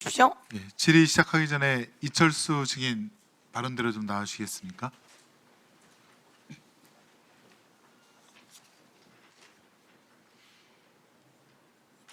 주십시오. 예, 질의 시작하기 전에 이철수 증인 발언대로 좀 나와주시겠습니까?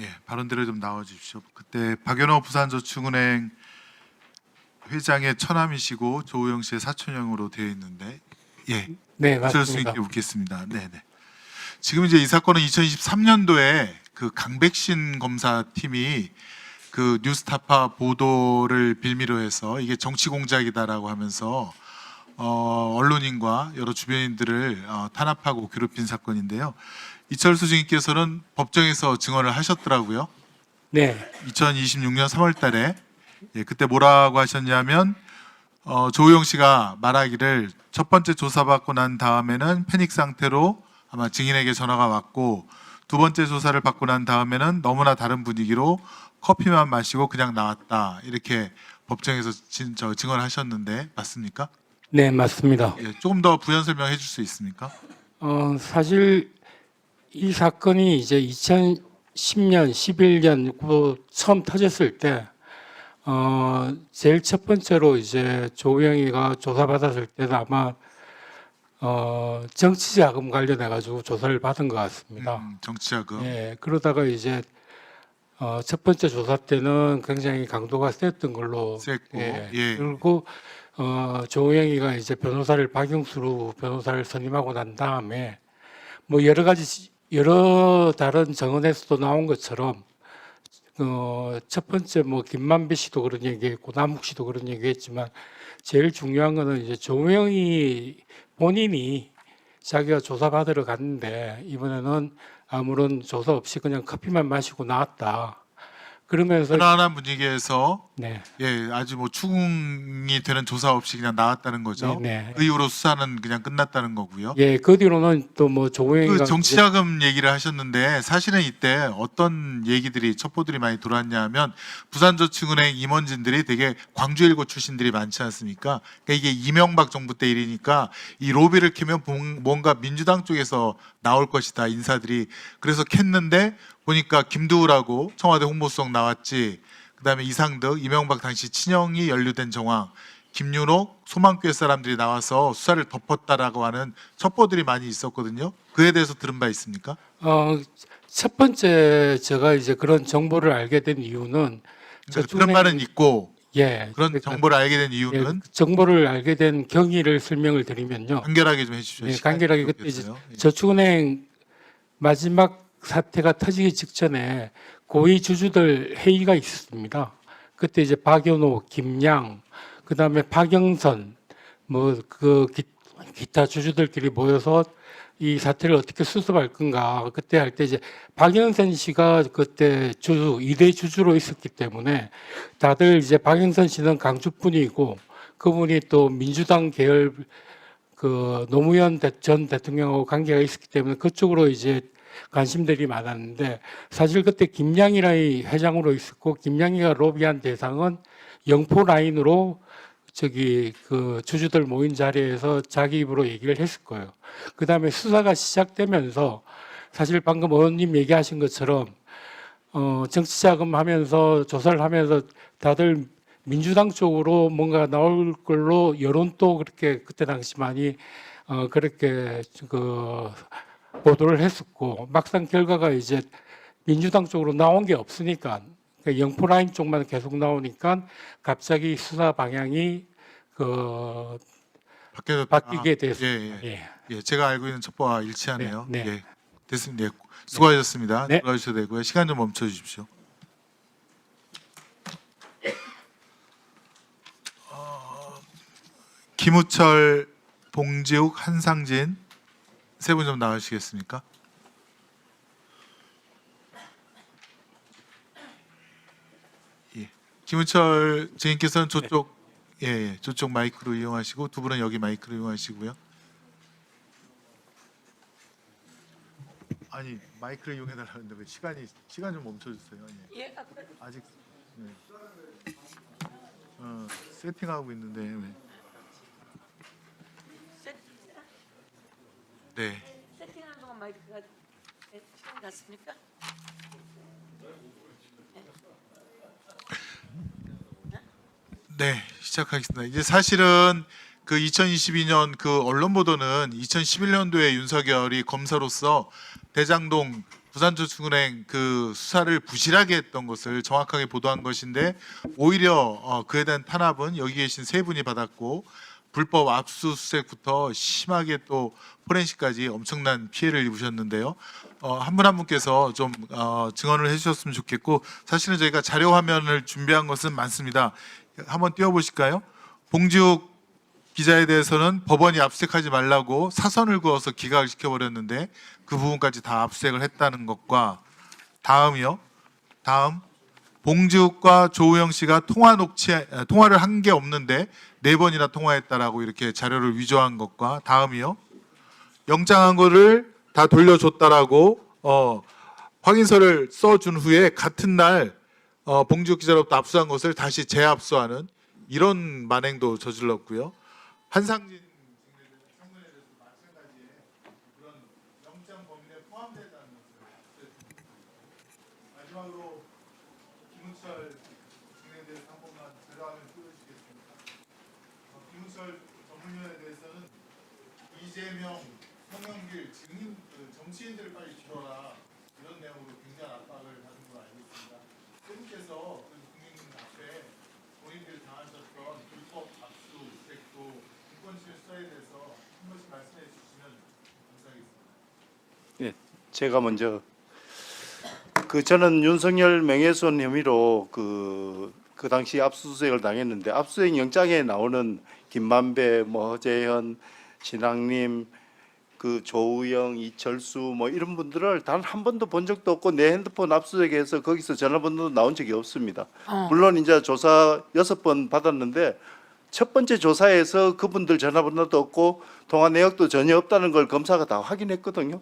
예, 발언대로 좀 나와 주십시오. 그때 박연호 부산저축은행 회장의 처남이시고 조우영 씨의 사촌형으로 되어 있는데, 예, 네, 이철수 맞습니다. 증인께 묻겠습니다. 네, 네. 지금 이제 이 사건은 2023년도에 그 강백신 검사팀이 그 뉴스타파 보도를 빌미로 해서 이게 정치 공작이다라고 하면서 언론인과 여러 주변인들을 탄압하고 괴롭힌 사건인데요. 이철수 증인께서는 법정에서 증언을 하셨더라고요. 네, 2026년 3월달에 그때 뭐라고 하셨냐면 조우영 씨가 말하기를 첫 번째 조사받고 난 다음에는 패닉 상태로 아마 증인에게 전화가 왔고 두 번째 조사를 받고 난 다음에는 너무나 다른 분위기로 커피만 마시고 그냥 나왔다 이렇게 법정에서 증언을 하셨는데 맞습니까? 네, 맞습니다. 예, 조금 더 부연 설명해 줄 수 있습니까? 사실 이 사건이 이제 2010년, 11년 처음 터졌을 때, 제일 첫 번째로 이제 조우영이가 조사받았을 때는 아마 정치자금 관련해 가지고 조사를 받은 것 같습니다. 정치자금. 예, 그러다가 이제 첫 번째 조사 때는 굉장히 강도가 셌던 걸로 셌고, 예, 예. 그리고 조영이가 이제 변호사를 박용수로 변호사를 선임하고 난 다음에 뭐 여러 가지 여러 다른 정언에서도 나온 것처럼 첫 번째 뭐 김만배 씨도 그런 얘기했고 남욱 씨도 그런 얘기했지만 제일 중요한 거는 이제 조영이 본인이 자기가 조사 받으러 갔는데 이번에는 아무런 조사 없이 그냥 커피만 마시고 나왔다. 그러면서 편안한 분위기에서 네, 예, 아주 뭐 추궁이 되는 조사 없이 그냥 나왔다는 거죠. 네. 그 이후로 수사는 그냥 끝났다는 거고요. 예, 그 뒤로는 또 뭐 조영이가 그 정치자금 얘기를 하셨는데 사실은 이때 어떤 얘기들이 첩보들이 많이 돌았냐면 부산저축은행 임원진들이 되게 광주일고 출신들이 많지 않습니까? 그러니까 이게 이명박 정부 때 일이니까 이 로비를 캐면 뭔가 민주당 쪽에서 나올 것이다 인사들이 그래서 캤는데 보니까 김두우라고 청와대 홍보수석 나왔지. 그다음에 이상득 이명박 당시 친형이 연루된 정황. 김윤옥, 소망교회 사람들이 나와서 수사를 덮었다라고 하는 첩보들이 많이 있었거든요. 그에 대해서 들은 바 있습니까? 첫 번째 제가 이제 그런 정보를 알게 된 이유는 그러니까 그런 말은 있고 예, 그런 그러니까 정보를 알게 된 예, 이유는 정보를 알게 된 경위를 설명을 드리면요. 간결하게 좀 해주십시오. 네, 시간이 간결하게 그때 부족해서요. 예. 저축은행 마지막 사태가 터지기 직전에 고위 주주들 회의가 있었습니다. 그때 이제 박연호, 김양, 그다음에 박영선 뭐 그 기타 주주들끼리 모여서 이 사태를 어떻게 수습할 건가 그때 할 때 이제 박영선 씨가 그때 주주 2대 주주로 있었기 때문에 다들 이제 박영선 씨는 강주 분이고 그분이 또 민주당 계열 그 노무현 전 대통령하고 관계가 있었기 때문에 그쪽으로 이제 관심들이 많았는데 사실 그때 김양이라이 회장으로 있었고 김양이가 로비한 대상은 영포 라인으로 저기 그 주주들 모인 자리에서 자기 입으로 얘기를 했을 거예요. 그 다음에 수사가 시작되면서 사실 방금 의원님 얘기하신 것처럼 정치자금 하면서 조사를 하면서 다들 민주당 쪽으로 뭔가 나올 걸로 여론도 그렇게 그때 당시 많이 그렇게 그 보도를 했었고 막상 결과가 이제 민주당 쪽으로 나온 게 없으니까 그 영포 라인 쪽만 계속 나오니까 갑자기 수사 방향이 그 바뀌게 됐습니다. 예, 예, 제가 알고 있는 첩보와 일치하네요. 네, 네. 예, 됐습니다. 예, 수고하셨습니다. 네. 들어가셔도 되고요. 시간 좀 멈춰 주십시오. 김우철, 봉지욱, 한상진 세 분 좀 나와주시겠습니까? 예. 김우철 증인께서는 저쪽 저쪽 마이크로 이용하시고 두 분은 여기 마이크로 이용하시고요. 아니 마이크를 이용해 달라는데 왜 시간 좀 멈춰 주세요. 예. 예, 아직 세팅하고 있는데 왜? 네. 세팅하는 동안 마이크가 시간 갔습니까? 네, 시작하겠습니다. 이제 사실은 그 2022년 그 언론 보도는 2011년도에 윤석열이 검사로서 대장동 부산저축은행 그 수사를 부실하게 했던 것을 정확하게 보도한 것인데 오히려 그에 대한 탄압은 여기 계신 세 분이 받았고 불법 압수수색부터 심하게 또 포렌식까지 엄청난 피해를 입으셨는데요. 한 분 한 분께서 좀 증언을 해주셨으면 좋겠고 사실은 저희가 자료 화면을 준비한 것은 많습니다. 한번 띄워보실까요? 봉지욱 기자에 대해서는 법원이 압수수색하지 말라고 사선을 그어서 기각을 시켜버렸는데 그 부분까지 다 압수수색을 했다는 것과 다음이요. 다음 봉지욱과 조우영 씨가 통화를 한 게 없는데 4번이나 통화했다라고 이렇게 자료를 위조한 것과 다음이요. 영장한 거를 다 돌려줬다라고 확인서를 써준 후에 같은 날 봉지욱 기자로부터 압수한 것을 다시 재압수하는 이런 만행도 저질렀고요. 한상진 청문회에 대해서 마찬가지의 그런 영장 범위에 포함되다는 것을 마지막으로 김은철 증인에 대해서 한 번만 자료화면 띄워주시겠습니까? 김은철 전문위원에 대해서는 이재명, 송영길 증인 정치인들을 빨리 줄여라 이런 내용으로 굉장한 압박을 받은 걸로 알고 있습니다. 세 분께서 국민 앞에 본인들이 당하셨던 불법 압수수색도 인권실 수사에 대해서 한 번씩 말씀해 주시면 감사하겠습니다. 예, 제가 먼저 저는 윤석열 명예훼손 혐의로 그 당시 압수수색을 당했는데 압수수색 영장에 나오는 김만배, 허재현, 신학님, 그 조우영, 이철수 이런 분들을 단 한 번도 본 적도 없고 내 핸드폰 압수수색해서 거기서 전화번호도 나온 적이 없습니다. 물론 이제 조사 6번 받았는데 첫 번째 조사에서 그분들 전화번호도 없고 통화 내역도 전혀 없다는 걸 검사가 다 확인했거든요.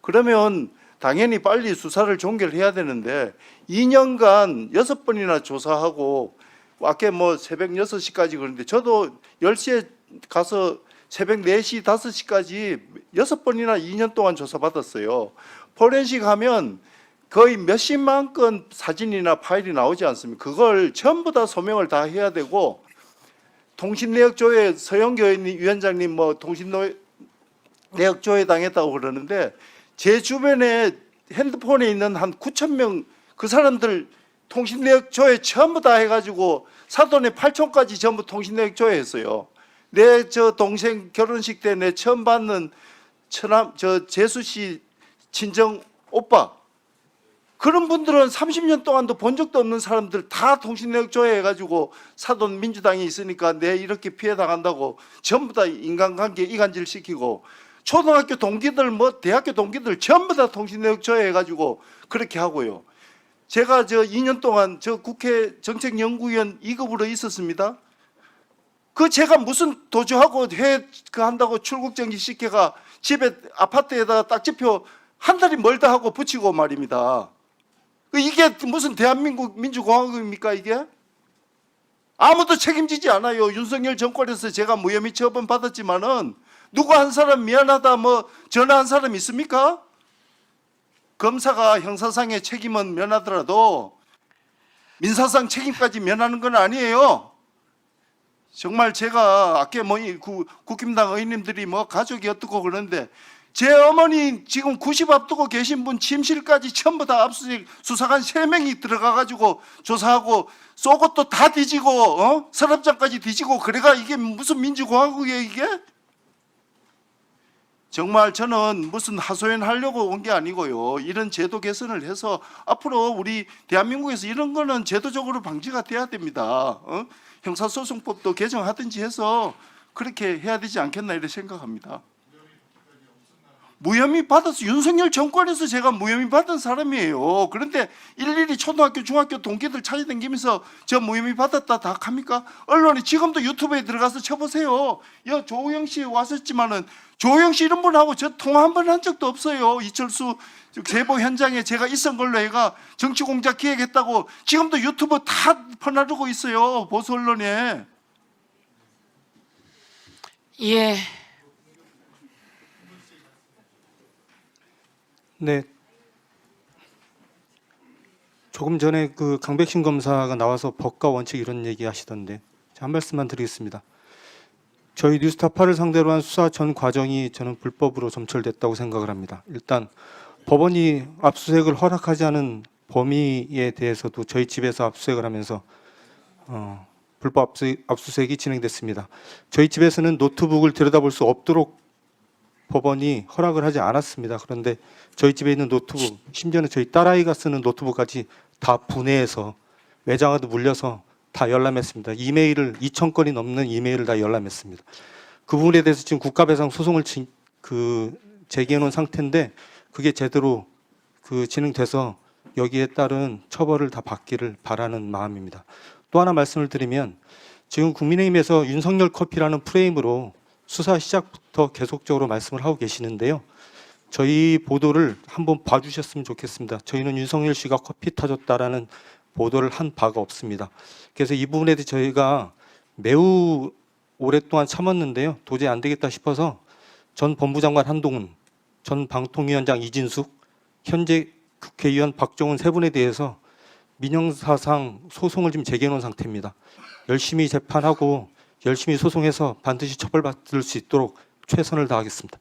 그러면 당연히 빨리 수사를 종결해야 되는데 2년간 6번이나 조사하고 아까 새벽 6시까지 그러는데 저도 10시에 가서 새벽 4시, 5시까지 6번이나 2년 동안 조사받았어요. 포렌식 하면 거의 몇십만 건 사진이나 파일이 나오지 않습니까? 그걸 전부 다 소명을 다 해야 되고 통신내역 조회 서영교 위원장님 통신내역 조회 당했다고 그러는데 제 주변에 핸드폰에 있는 한 9천 명 그 사람들 통신내역 조회 전부 다 해가지고 사돈의 8촌까지 전부 통신내역 조회했어요. 내 동생 결혼식 때 내 처음 받는 재수 씨 친정 오빠 그런 분들은 30년 동안도 본 적도 없는 사람들 다 통신내역 조회해가지고 사돈 민주당이 있으니까 내 이렇게 피해 당한다고 전부 다 인간관계 이간질 시키고 초등학교 동기들 대학교 동기들 전부 다 통신내역 조회해가지고 그렇게 하고요. 제가 2년 동안 국회 정책연구위원 2급으로 있었습니다. 제가 무슨 도주하고 한다고 출국정지 시켜가 집에 아파트에다가 딱지표 한 달이 멀다 하고 붙이고 말입니다. 이게 무슨 대한민국 민주공화국입니까 이게? 아무도 책임지지 않아요. 윤석열 정권에서 제가 무혐의 처분 받았지만은 누구 한 사람 미안하다 전화한 사람 있습니까? 검사가 형사상의 책임은 면하더라도 민사상 책임까지 면하는 건 아니에요. 정말 제가 아까 국힘당 의원님들이 가족이 어떻고 그러는데 제 어머니 지금 90 앞두고 계신 분 침실까지 전부 다 압수수색 수사관 3명이 들어가가지고 조사하고 속옷도 다 뒤지고 서랍장까지 뒤지고 그래가 이게 무슨 민주공화국이에요 이게? 정말 저는 무슨 하소연 하려고 온 게 아니고요. 이런 제도 개선을 해서 앞으로 우리 대한민국에서 이런 거는 제도적으로 방지가 돼야 됩니다. 형사소송법도 개정하든지 해서 그렇게 해야 되지 않겠나 이렇게 생각합니다. 무혐의 받아서 윤석열 정권에서 제가 무혐의 받은 사람이에요. 그런데 일일이 초등학교 중학교 동기들 찾아다니면서 저 무혐의 받았다 다 합니까? 언론이 지금도 유튜브에 들어가서 쳐보세요. 조우영 씨 왔었지만은 조우영 씨 이런 분하고 저 통화 한 번 한 적도 없어요. 이철수 제보 현장에 제가 있은 걸로 해가 정치공작 기획했다고 지금도 유튜브 다 퍼나르고 있어요. 보수 언론에. 예. 네. 조금 전에 강백신 검사가 나와서 법과 원칙 이런 얘기 하시던데 한 말씀만 드리겠습니다. 저희 뉴스타파를 상대로 한 수사 전 과정이 저는 불법으로 점철됐다고 생각을 합니다. 일단 법원이 압수수색을 허락하지 않은 범위에 대해서도 저희 집에서 압수수색을 하면서 불법 압수수색이 진행됐습니다. 저희 집에서는 노트북을 들여다볼 수 없도록 법원이 허락을 하지 않았습니다. 그런데 저희 집에 있는 노트북, 심지어는 저희 딸아이가 쓰는 노트북까지 다 분해해서 외장하드 물려서 다 열람했습니다. 이메일을 2,000건이 넘는 이메일을 다 열람했습니다. 그 부분에 대해서 지금 국가배상 소송을 제기해 놓은 상태인데 그게 제대로 진행돼서 여기에 따른 처벌을 다 받기를 바라는 마음입니다. 또 하나 말씀을 드리면 지금 국민의힘에서 윤석열 커피라는 프레임으로 수사 시작부터 계속적으로 말씀을 하고 계시는데요. 저희 보도를 한번 봐주셨으면 좋겠습니다. 저희는 윤석열 씨가 커피 타줬다라는 보도를 한 바가 없습니다. 그래서 이 부분에 대해 저희가 매우 오랫동안 참았는데요. 도저히 안 되겠다 싶어서 전 법무장관 한동훈, 전 방통위원장 이진숙, 현재 국회의원 박종훈 세 분에 대해서 민형사상 소송을 지금 제기해 놓은 상태입니다. 열심히 재판하고 열심히 소송해서 반드시 처벌받을 수 있도록 최선을 다하겠습니다.